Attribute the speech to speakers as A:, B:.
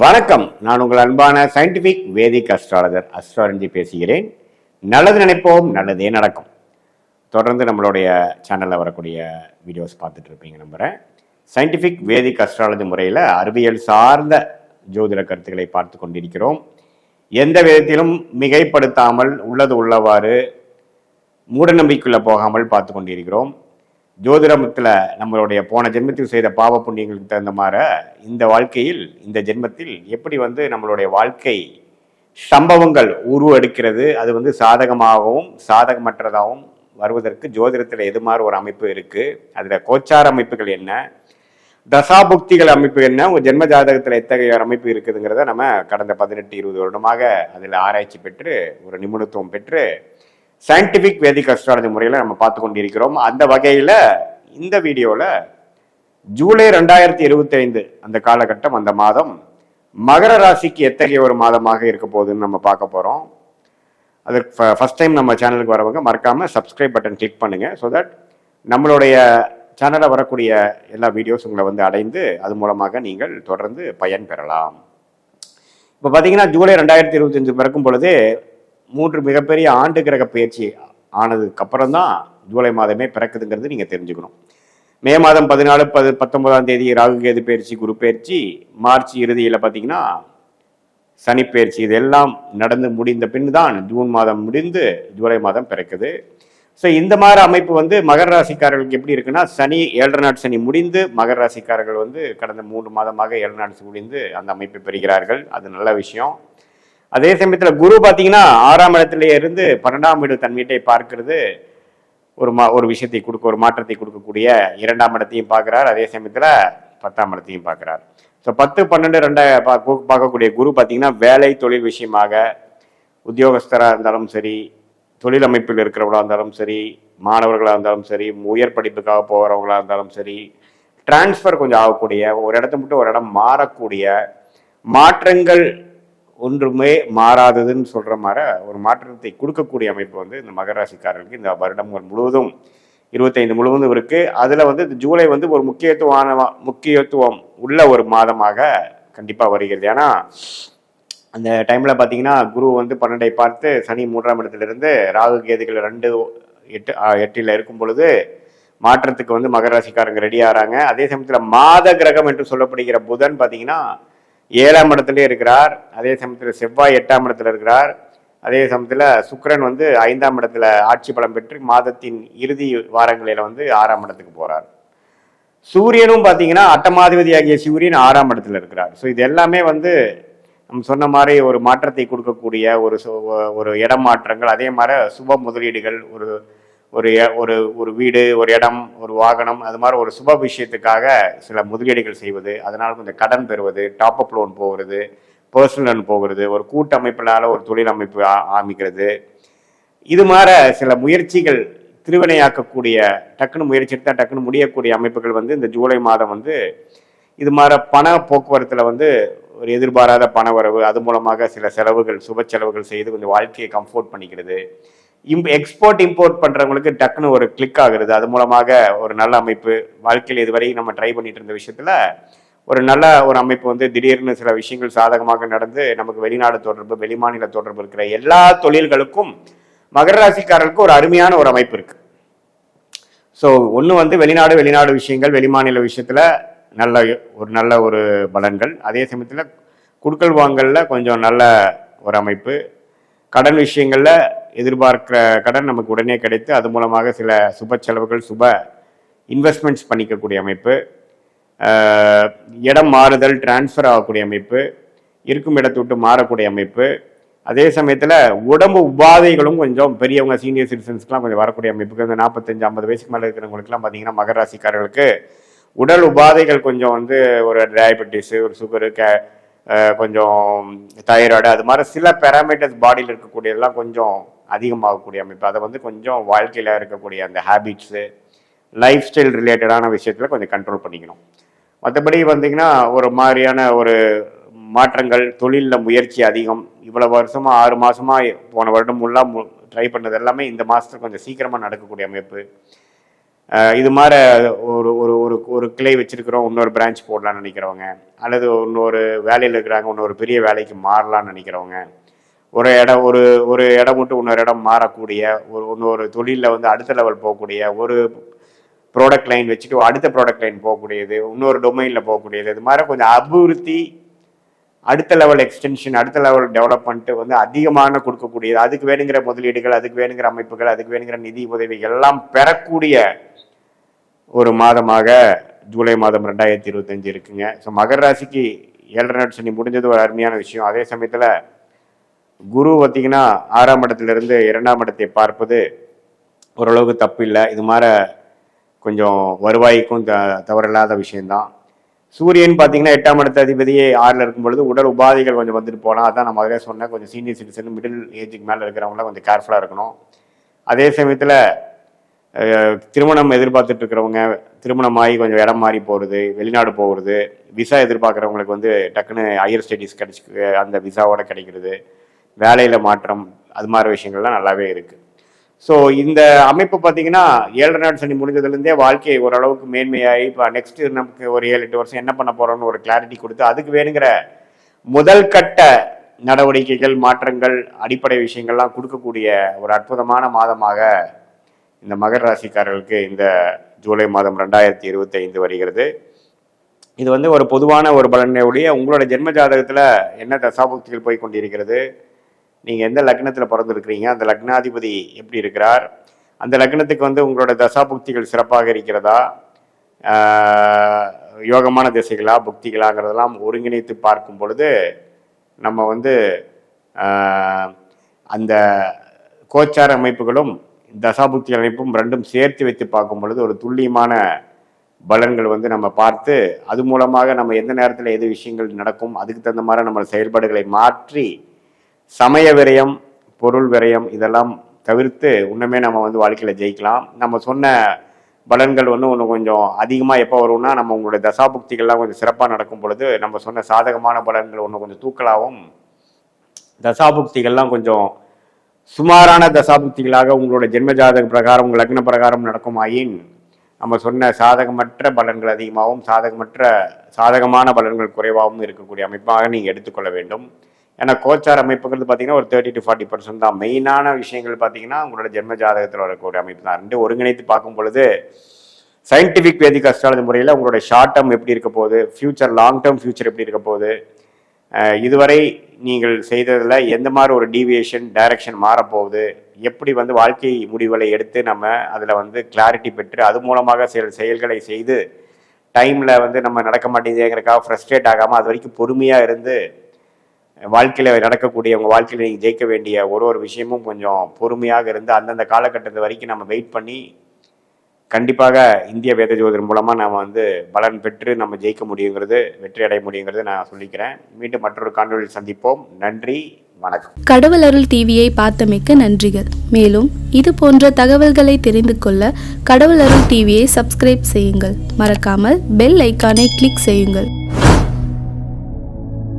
A: வணக்கம். நான் உங்கள் அன்பான சயின்டிபிக் வேதிக் அஸ்ட்ராலஜர் அஸ்ட்ராலஜி பேசுகிறேன். நல்லது நினைப்போம், நல்லதே நடக்கும். தொடர்ந்து நம்மளுடைய சேனலில் வரக்கூடிய வீடியோஸ் பார்த்துட்டு இருப்பீங்க நம்புகிறேன். சயின்டிபிக் வேதிக் அஸ்ட்ராலஜி முறையில் அறிவியல் சார்ந்த ஜோதிட கருத்துக்களை பார்த்து கொண்டிருக்கிறோம். எந்த விதத்திலும் மிகைப்படுத்தாமல் உள்ளது உள்ளவாறு மூடநம்பிக்கைக்குள்ளே போகாமல் பார்த்து கொண்டிருக்கிறோம். ஜோதிடத்தில் நம்மளுடைய போன ஜென்மத்தில் செய்த பாவ புண்ணியங்களுக்கு தகுந்த மாதிரி இந்த வாழ்க்கையில் இந்த ஜென்மத்தில் எப்படி நம்மளுடைய வாழ்க்கை சம்பவங்கள் உருவெடுக்கிறது, அது சாதகமாகவும் சாதகமற்றதாகவும் வருவதற்கு ஜோதிடத்தில் எது மாதிரி ஒரு அமைப்பு இருக்கு, அதுல கோச்சார அமைப்புகள் என்ன, தசாபுக்திகள் அமைப்பு என்ன, ஒரு ஜென்ம ஜாதகத்தில் எத்தகைய அமைப்பு இருக்குதுங்கிறத நம்ம கடந்த 18-20 வருடமாக அதில் ஆராய்ச்சி பெற்று ஒரு நிபுணத்துவம் பெற்று சயின்டிபிக் வேதிக் அஸ்ட்ராலஜி முறையில் நம்ம பார்த்து கொண்டிருக்கிறோம். அந்த வகையில் இந்த வீடியோவில் ஜூலை 2025 அந்த காலகட்டம், அந்த மாதம் மகர ராசிக்கு எத்தகைய ஒரு மாதமாக இருக்க போகுதுன்னு நம்ம பார்க்க போகிறோம். அது ஃபர்ஸ்ட் டைம் நம்ம சேனலுக்கு வரவங்க மறக்காமல் சப்ஸ்கிரைப் பட்டன் கிளிக் பண்ணுங்கள். ஸோ தட் நம்மளுடைய சேனலில் வரக்கூடிய எல்லா வீடியோஸ் உங்களை அடைந்து அது மூலமாக நீங்கள் தொடர்ந்து பயன் பெறலாம். இப்போ பார்த்தீங்கன்னா ஜூலை 2025 பிறக்கும் பொழுது 3 மிகப்பெரிய ஆண்டு கிரக பயிற்சி ஆனதுக்கு அப்புறம் தான் ஜூலை மாதமே பிறக்குதுங்கிறது நீங்கள் தெரிஞ்சுக்கணும். மே மாதம் 14-19ஆம் தேதி ராகு கேது பயிற்சி, குரு பயிற்சி, மார்ச் இறுதியில் பார்த்தீங்கன்னா சனி பயிற்சி, இதெல்லாம் நடந்து முடிந்த பின் தான் ஜூன் மாதம் முடிந்து ஜூலை மாதம் பிறக்குது. ஸோ இந்த மாதிரி அமைப்பு மகர ராசிக்காரர்களுக்கு எப்படி இருக்குன்னா, சனி 7 நாட் சனி முடிந்து மகர ராசிக்காரர்கள் கடந்த 3 மாதமாக 7 நாட்ஸ் முடிந்து அந்த அமைப்பை பெறுகிறார்கள். அது நல்ல விஷயம். அதே சமயத்தில் குரு பார்த்தீங்கன்னா 6ஆம் இடத்திலேயே இருந்து 12ஆம் வீடு தன் வீட்டை பார்க்கிறது ஒரு விஷயத்தை கொடுக்க, ஒரு மாற்றத்தை கொடுக்கக்கூடிய 2ஆம் இடத்தையும் பார்க்குறார். அதே சமயத்தில் 10ஆம் இடத்தையும் பார்க்குறார். ஸோ 10, 12, 2 பார்க்கக்கூடிய குரு பார்த்தீங்கன்னா வேலை தொழில் விஷயமாக உத்தியோகஸ்தராக இருந்தாலும் சரி, தொழில் அமைப்பில் இருக்கிறவங்களா இருந்தாலும் சரி, மாணவர்களாக இருந்தாலும் சரி, உயர் படிப்புக்காக போகிறவங்களா இருந்தாலும் சரி, டிரான்ஸ்ஃபர் கொஞ்சம் ஆகக்கூடிய, ஒரு இடத்த மட்டும் ஒரு இடம் மாறக்கூடிய மாற்றங்கள் ஒன்றுமே மாறாததுன்னு சொல்ற மாதிரி ஒரு மாற்றத்தை கொடுக்கக்கூடிய அமைப்பு இந்த மகர ராசிக்காரர்களுக்கு இந்த வருடம் முழுவதும் 25 முழுவதும் இருக்கு. அதுல ஜூலை ஒரு முக்கியத்துவம் உள்ள ஒரு மாதமாக கண்டிப்பா வருகிறது. ஏன்னா அந்த டைம்ல பாத்தீங்கன்னா குரு 12ஐ பார்த்து சனி 3ஆம் இடத்திலிருந்து ராகு கேதுகள் 2-8 இருக்கும் பொழுது மாற்றத்துக்கு மகர ராசிக்காரங்க ரெடி ஆகிறாங்க. அதே சமயத்துல மாத கிரகம் என்று சொல்லப்படுகிற புதன் பாத்தீங்கன்னா 7ஆம் இடத்துல இருக்கிறார். அதே சமயத்தில் செவ்வாய் 8ஆம் இடத்துல இருக்கிறார். அதே சமயத்தில் சுக்கிரன் 5ஆம் இடத்துல ஆட்சி பலம் பெற்று மாதத்தின் இறுதி வாரங்களில் 6ஆம் இடத்துக்கு போறார். சூரியனும் பார்த்தீங்கன்னா அட்டமாதிபதி ஆகிய சூரியன் 6ஆம் இடத்துல இருக்கிறார். ஸோ இது எல்லாமே நம்ம சொன்ன மாதிரி ஒரு மாற்றத்தை கொடுக்கக்கூடிய ஒரு இடம் மாற்றங்கள், அதே மாதிரி சுப முதலீடுகள், ஒரு ஒரு வீடு, ஒரு இடம், ஒரு வாகனம், அது மாதிரி ஒரு சுப விஷயத்துக்காக சில முதலீடுகள் செய்வது, அதனால கொஞ்சம் கடன் பெறுவது, டாப் அப் லோன் போகிறது, பர்சனல் லோன் போகிறது, ஒரு கூட்டமைப்பினால ஒரு தொழில் அமைப்பு ஆரம்பிக்கிறது, இது மாதிரி சில முயற்சிகள் திருவினையாக்கக்கூடிய, டக்குன்னு முயற்சி எடுத்தால் டக்குன்னு முடியக்கூடிய அமைப்புகள் இந்த ஜூலை மாதம் இது மாதிரி பண போக்குவரத்தில் ஒரு எதிர்பாராத பண வரவு, அது மூலமாக சில செலவுகள், சுப செலவுகள் செய்து கொஞ்சம் வாழ்க்கையை கம்ஃபோர்ட் பண்ணிக்கிறது. எக்ஸ்போர்ட் இம்போர்ட் பண்றவங்களுக்கு டக்குன்னு ஒரு கிளிக் ஆகுறது, அது மூலமாக ஒரு நல்ல அமைப்பு. வாழ்க்கையில் இதுவரை நம்ம ட்ரை பண்ணிட்டு இருந்த விஷயத்துல ஒரு நல்ல ஒரு அமைப்பு திடீர்னு சில விஷயங்கள் சாதகமாக நடந்து நமக்கு வெளிநாடு தொடர்பு, வெளிமாநில தொடர்பு இருக்கிற எல்லா தொழில்களுக்கும் மகர ராசிக்காரர்களுக்கு ஒரு அருமையான ஒரு அமைப்பு இருக்கு. ஸோ ஒன்று வெளிநாடு விஷயங்கள், வெளிமாநில விஷயத்துல நல்ல ஒரு பலன்கள். அதே சமயத்தில் குடுக்கல் வாங்கல்ல கொஞ்சம் நல்ல ஒரு அமைப்பு. கடன் விஷயங்கள்ல எதிர்பார்க்கிற கடன் நமக்கு உடனே கிடைத்து அது மூலமாக சில சுப செலவுகள், சுப இன்வெஸ்ட்மெண்ட்ஸ் பண்ணிக்கக்கூடிய அமைப்பு. இடம் மாறுதல், டிரான்ஸ்ஃபர் ஆகக்கூடிய அமைப்பு, இருக்கும் இடத்தை விட்டு மாறக்கூடிய அமைப்பு. அதே சமயத்தில் உடம்பு உபாதைகளும் கொஞ்சம் பெரியவங்க, சீனியர் சிட்டிசன்ஸ்க்குலாம் கொஞ்சம் வரக்கூடிய அமைப்புக்கு. 45-50 வயசுக்கு மேலே இருக்கிறவங்களுக்குலாம் பார்த்தீங்கன்னா மகர ராசிக்காரர்களுக்கு உடல் உபாதைகள் கொஞ்சம் ஒரு டயபெட்டிஸு, ஒரு சுகரு, கொஞ்சம் தைராய்டு, அது மாதிரி சில பேராமீட்டர்ஸ் பாடியில் இருக்கக்கூடியதெல்லாம் கொஞ்சம் அதிகமாகக்கூடிய அமைப்பு. அதை கொஞ்சம் வாழ்க்கையில் இருக்கக்கூடிய அந்த ஹேபிட்ஸு, லைஃப் ஸ்டைல் ரிலேட்டடான விஷயத்தில் கொஞ்சம் கண்ட்ரோல் பண்ணிக்கணும். மற்றபடி ஒரு மாதிரியான ஒரு மாற்றங்கள், தொழிலில் முயற்சி அதிகம். இவ்வளோ வருஷமாக 6 மாதமாக போன வருடம் ஃபுல்லாக ட்ரை பண்ணது எல்லாமே இந்த மாதத்தில் கொஞ்சம் சீக்கிரமாக நடக்கக்கூடிய அமைப்பு. இது மாதிரி ஒரு ஒரு ஒரு ஒரு கிளை வச்சிருக்கிறோம், இன்னொரு பிரான்ச் போடலான்னு நினைக்கிறவங்க, அல்லது இன்னொரு வேலையில் இருக்கிறாங்க, இன்னொரு பெரிய வேலைக்கு மாறலான்னு நினைக்கிறவங்க, ஒரு இடம் ஒரு ஒரு இடம் விட்டு இன்னொரு இடம் மாறக்கூடிய, இன்னொரு தொழிலில் வந்து அடுத்த லெவல் போகக்கூடிய, ஒரு ப்ராடக்ட் லைன் வச்சுட்டு அடுத்த ப்ராடக்ட் லைன் போகக்கூடியது, இன்னொரு டொமைனில் போகக்கூடியது, இது மாதிரி கொஞ்சம் அபிவிருத்தி, அடுத்த லெவல் எக்ஸ்டென்ஷன், அடுத்த லெவல் டெவலப்மெண்ட் வந்து அதிகமான கொடுக்கக்கூடியது, அதுக்கு வேணுங்கிற முதலீடுகள், அதுக்கு வேணுங்கிற அமைப்புகள், அதுக்கு வேணுங்கிற நிதி உதவிகள் எல்லாம் பெறக்கூடிய ஒரு மாதமாக ஜூலை மாதம் 2025 இருக்குங்க. ஸோ மகர ராசிக்கு 7.5 நாள் சனி முடிஞ்சது ஒரு அருமையான விஷயம். அதே சமயத்தில் குரு பார்த்தீங்கன்னா 6ஆம் இடத்திலிருந்து 2ஆம் இடத்தை பார்ப்பது ஓரளவுக்கு தப்பு இல்லை. இது மாதிரி கொஞ்சம் வருவாய்க்கும் தவறில்லாத விஷயம்தான். சூரியன் பார்த்தீங்கன்னா 8ஆம் இடத்த அதிபதியே 6ல் இருக்கும் பொழுது உடல் உபாதைகள் கொஞ்சம் வந்துட்டு போகலாம். அதான் நான் முதலே சொன்னேன், கொஞ்சம் சீனியர் சிட்டிசன், மிடில் ஏஜுக்கு மேலே இருக்கிறவங்களாம் கொஞ்சம் கேர்ஃபுல்லாக இருக்கணும். அதே சமயத்தில் திருமணம் எதிர்பார்த்துட்டு இருக்கிறவங்க, திருமணமாகி கொஞ்சம் இடம் மாறி போகிறது, வெளிநாடு போகிறது, விசா எதிர்பார்க்குறவங்களுக்கு வந்து டக்குன்னு ஹையர் ஸ்டடீஸ் அந்த விசாவோட கிடைக்கிறது, வேலையில் மாற்றம், அது மாதிரி விஷயங்கள்லாம் நல்லாவே இருக்குது. ஸோ இந்த அமைப்பு பார்த்தீங்கன்னா 7.5 நாள் சனி முடிஞ்சதுலேருந்தே வாழ்க்கையை ஓரளவுக்கு மேன்மையாகி இப்போ நெக்ஸ்ட்டு நமக்கு ஒரு 7-8 வருஷம் என்ன பண்ண போகிறோம்னு ஒரு கிளாரிட்டி கொடுத்து அதுக்கு வேணுங்கிற முதல் கட்ட நடவடிக்கைகள், மாற்றங்கள், அடிப்படை விஷயங்கள்லாம் கொடுக்கக்கூடிய ஒரு அற்புதமான மாதமாக இந்த மகர ராசிக்காரர்களுக்கு இந்த ஜூலை மாதம் 2025 வருகிறது. இது வந்து ஒரு பொதுவான ஒரு பலனுடைய உங்களோட ஜென்ம ஜாதகத்தில் என்ன தசாபுக்திகள் போய் கொண்டிருக்கிறது, நீங்கள் எந்த லக்னத்தில் பிறந்திருக்கிறீங்க, அந்த லக்னாதிபதி எப்படி இருக்கிறார், அந்த லக்னத்துக்கு வந்து உங்களோட தசாபுக்திகள் சிறப்பாக இருக்கிறதா, யோகமான திசைகளா புக்திகளாங்கிறதெல்லாம் ஒருங்கிணைத்து பார்க்கும் பொழுது நம்ம வந்து அந்த கோச்சார அமைப்புகளும் தசாபுக்தி அமைப்பும் ரெண்டும் சேர்த்து வைத்து பார்க்கும் பொழுது ஒரு துல்லியமான பலன்கள் வந்து நம்ம பார்த்து அது மூலமாக நம்ம எந்த நேரத்தில் எது விஷயங்கள் நடக்கும், அதுக்கு தகுந்த மாதிரி நம்ம செயல்பாடுகளை மாற்றி சமய விரயம், பொருள் விரயம் இதெல்லாம் தவிர்த்து இன்னுமே நம்ம வந்து வாழ்க்கையில் ஜெயிக்கலாம். நம்ம சொன்ன பலன்கள் வந்து ஒன்று கொஞ்சம் அதிகமாக எப்போ வரும்னா நம்ம உங்களுடைய தசாபுக்திகள்லாம் கொஞ்சம் சிறப்பாக நடக்கும் பொழுது நம்ம சொன்ன சாதகமான பலன்கள் ஒன்று கொஞ்சம் தூக்கலாகவும், தசாபுக்திகள்லாம் கொஞ்சம் சுமாரான தசாபுக்திகளாக உங்களோட ஜென்ம ஜாதக பிரகாரம் உங்கள் லக்ன பிரகாரம் நடக்குமாயின் நம்ம சொன்ன சாதகமற்ற பலன்கள் அதிகமாகவும் சாதகமான பலன்கள் குறைவாகவும் இருக்கக்கூடிய அமைப்பாக நீங்கள் எடுத்துக்கொள்ள வேண்டும். ஏன்னா கோச்சார் அமைப்புகள் பார்த்தீங்கன்னா ஒரு 30 to 40% தான். மெயினான விஷயங்கள் பார்த்தீங்கன்னா உங்களோட ஜென்ம ஜாதகத்தில் வரக்கூடிய அமைப்பு தான். ரெண்டு ஒருங்கிணைத்து பார்க்கும் பொழுது சயின்டிஃபிக் வேதிக் அஸ்ட்ராலஜி முறையில் உங்களோட ஷார்ட் டேர்ம் எப்படி இருக்க போகுது, ஃபியூச்சர் லாங் டேர்ம் ஃபியூச்சர் எப்படி இருக்க போகுது, இதுவரை நீங்கள் செய்ததில் எந்த மாதிரி ஒரு டீவியேஷன் டைரக்ஷன் மாறப்போகுது, எப்படி வந்து வாழ்க்கை முடிவுகளை எடுத்து நம்ம அதில் வந்து கிளாரிட்டி பெற்று அது மூலமாக செயல்களை செய்து டைமில் வந்து நம்ம நடக்க மாட்டேங்குதுங்கிறக்காக ஃப்ரஸ்ட்ரேட் ஆகாமல் அது வரைக்கும் பொறுமையாக இருந்து வாழ்க்கையில் நடக்கக்கூடிய உங்கள் வாழ்க்கையில் நீங்கள் ஜெயிக்க வேண்டிய ஒரு விஷயமும் கொஞ்சம் பொறுமையாக இருந்து அந்தந்த காலகட்டத்து வரைக்கும் நம்ம வெயிட் பண்ணி கண்டிப்பாக இந்திய வேத ஜோதிடர் மூலமாக நம்ம வந்து பலன் பெற்று நம்ம ஜெயிக்க முடியுங்கிறது, வெற்றி அடைய முடியுங்கிறது நான் சொல்லிக்கிறேன். மீண்டும் மற்றொரு காணொலியில் சந்திப்போம். நன்றி, வணக்கம்.
B: கடவுள் அருள் டிவியை பார்த்தமைக்க நன்றிகள். மேலும் இது போன்ற தகவல்களை தெரிந்து கொள்ள கடவுள் அருள் டிவியை சப்ஸ்கிரைப் செய்யுங்கள். மறக்காமல் பெல் ஐக்கானை கிளிக் செய்யுங்கள்.